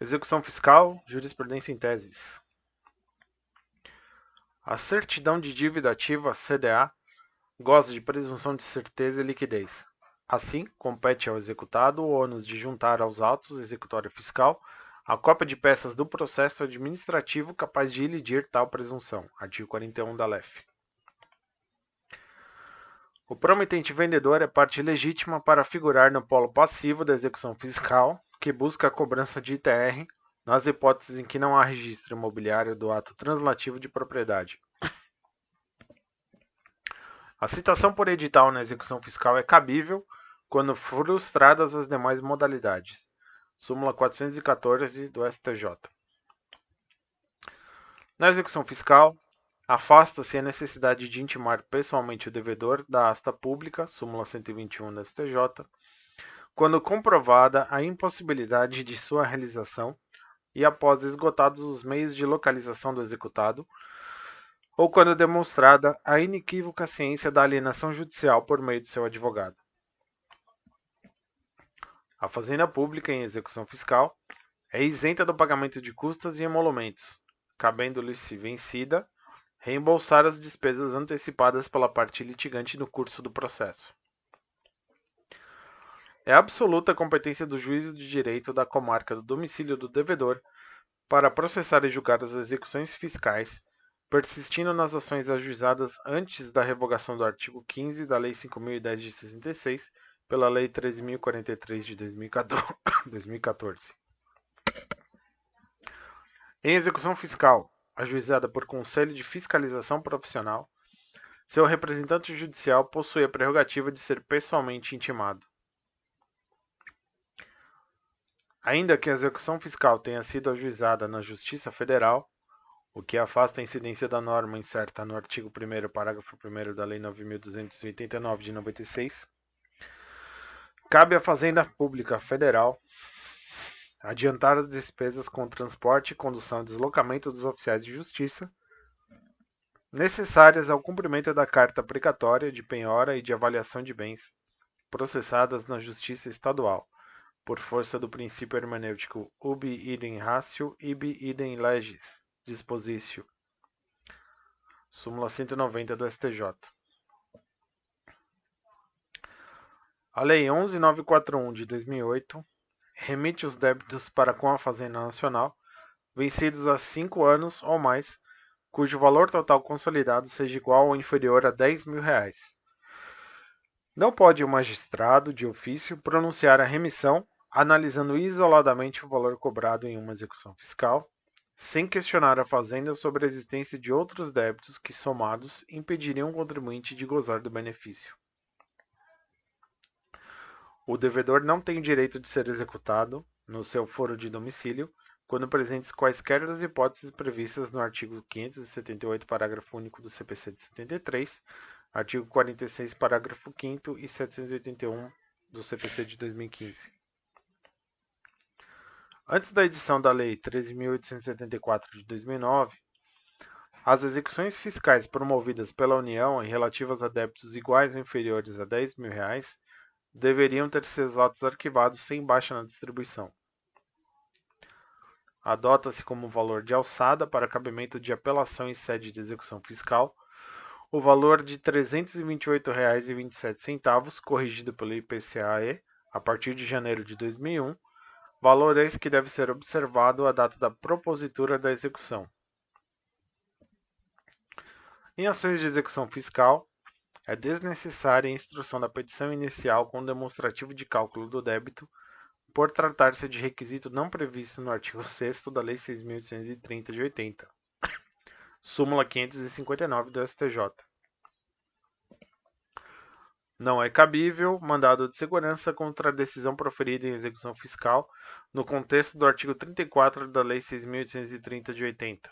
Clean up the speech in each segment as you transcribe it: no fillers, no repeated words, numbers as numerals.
Execução fiscal, jurisprudência em teses. A certidão de dívida ativa, CDA, goza de presunção de certeza e liquidez. Assim, compete ao executado o ônus de juntar aos autos executório fiscal a cópia de peças do processo administrativo capaz de ilidir tal presunção. Artigo 41 da LEF. O promitente vendedor é parte legítima para figurar no polo passivo da execução fiscal, que busca a cobrança de ITR nas hipóteses em que não há registro imobiliário do ato translativo de propriedade. A citação por edital na execução fiscal é cabível quando frustradas as demais modalidades. Súmula 414 do STJ. Na execução fiscal, afasta-se a necessidade de intimar pessoalmente o devedor da asta pública, súmula 121 da STJ, quando comprovada a impossibilidade de sua realização e após esgotados os meios de localização do executado, ou quando demonstrada a inequívoca ciência da alienação judicial por meio de seu advogado. A fazenda pública em execução fiscal é isenta do pagamento de custas e emolumentos, cabendo-lhe, se vencida, reembolsar as despesas antecipadas pela parte litigante no curso do processo. É absoluta a competência do juízo de direito da comarca do domicílio do devedor para processar e julgar as execuções fiscais, persistindo nas ações ajuizadas antes da revogação do artigo 15 da Lei 5.010 de 66 pela Lei 13.043 de 2014. Em execução fiscal, ajuizada por Conselho de Fiscalização Profissional, seu representante judicial possui a prerrogativa de ser pessoalmente intimado. Ainda que a execução fiscal tenha sido ajuizada na Justiça Federal, o que afasta a incidência da norma incerta no artigo 1º, parágrafo 1º da Lei 9.289 de 96, cabe à Fazenda Pública Federal adiantar as despesas com transporte, condução e deslocamento dos oficiais de justiça necessárias ao cumprimento da carta precatória de penhora e de avaliação de bens processadas na Justiça Estadual, por força do princípio hermenêutico ubi idem ratio, ibi idem legis, dispositio. Súmula 190 do STJ. A Lei 11.941 de 2008 remite os débitos para com a Fazenda Nacional vencidos há 5 anos ou mais, cujo valor total consolidado seja igual ou inferior a R$ 10.000. Não pode o magistrado, de ofício, pronunciar a remissão, analisando isoladamente o valor cobrado em uma execução fiscal, sem questionar a Fazenda sobre a existência de outros débitos que, somados, impediriam o contribuinte de gozar do benefício. O devedor não tem o direito de ser executado, no seu foro de domicílio, quando presentes quaisquer das hipóteses previstas no artigo 578, parágrafo único do CPC de 73, artigo 46, parágrafo 5º e 781 do CPC de 2015. Antes da edição da Lei 13.874 de 2009, as execuções fiscais promovidas pela União e relativas a débitos iguais ou inferiores a R$ 10.000 deveriam ter seus autos arquivados sem baixa na distribuição. Adota-se como valor de alçada para cabimento de apelação em sede de execução fiscal o valor de R$ 328,27, corrigido pelo IPCA-E a partir de janeiro de 2001, valor esse que deve ser observado à data da propositura da execução. Em ações de execução fiscal, é desnecessária a instrução da petição inicial com demonstrativo de cálculo do débito, por tratar-se de requisito não previsto no artigo 6º da Lei 6.830 de 80, súmula 559 do STJ. Não é cabível mandado de segurança contra a decisão proferida em execução fiscal no contexto do artigo 34 da Lei 6.830 de 80.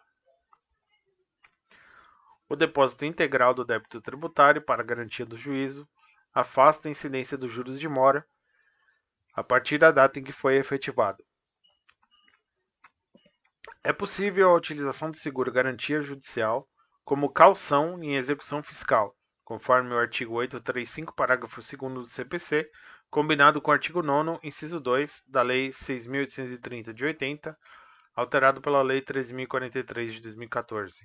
O depósito integral do débito tributário para garantia do juízo afasta a incidência dos juros de mora a partir da data em que foi efetivado. É possível a utilização do seguro-garantia judicial como caução em execução fiscal, conforme o artigo 835, parágrafo 2º do CPC, combinado com o artigo 9º, inciso 2, da Lei 6.830 de 80, alterado pela Lei 13.043 de 2014.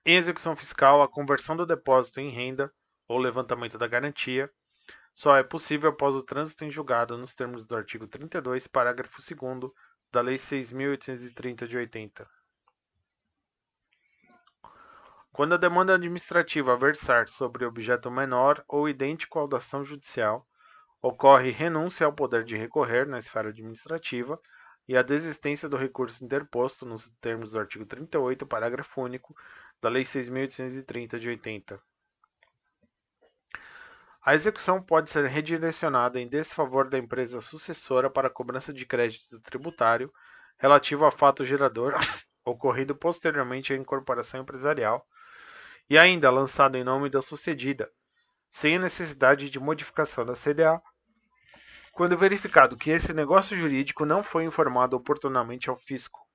Em execução fiscal, a conversão do depósito em renda ou levantamento da garantia só é possível após o trânsito em julgado nos termos do artigo 32, parágrafo 2º da Lei 6.830 de 80. Quando a demanda administrativa versar sobre objeto menor ou idêntico ao da ação judicial, ocorre renúncia ao poder de recorrer na esfera administrativa e a desistência do recurso interposto nos termos do artigo 38, parágrafo único da Lei 6.830 de 80. A execução pode ser redirecionada em desfavor da empresa sucessora para cobrança de crédito tributário relativo a fato gerador ocorrido posteriormente à incorporação empresarial e ainda lançado em nome da sucedida, sem a necessidade de modificação da CDA, quando verificado que esse negócio jurídico não foi informado oportunamente ao fisco.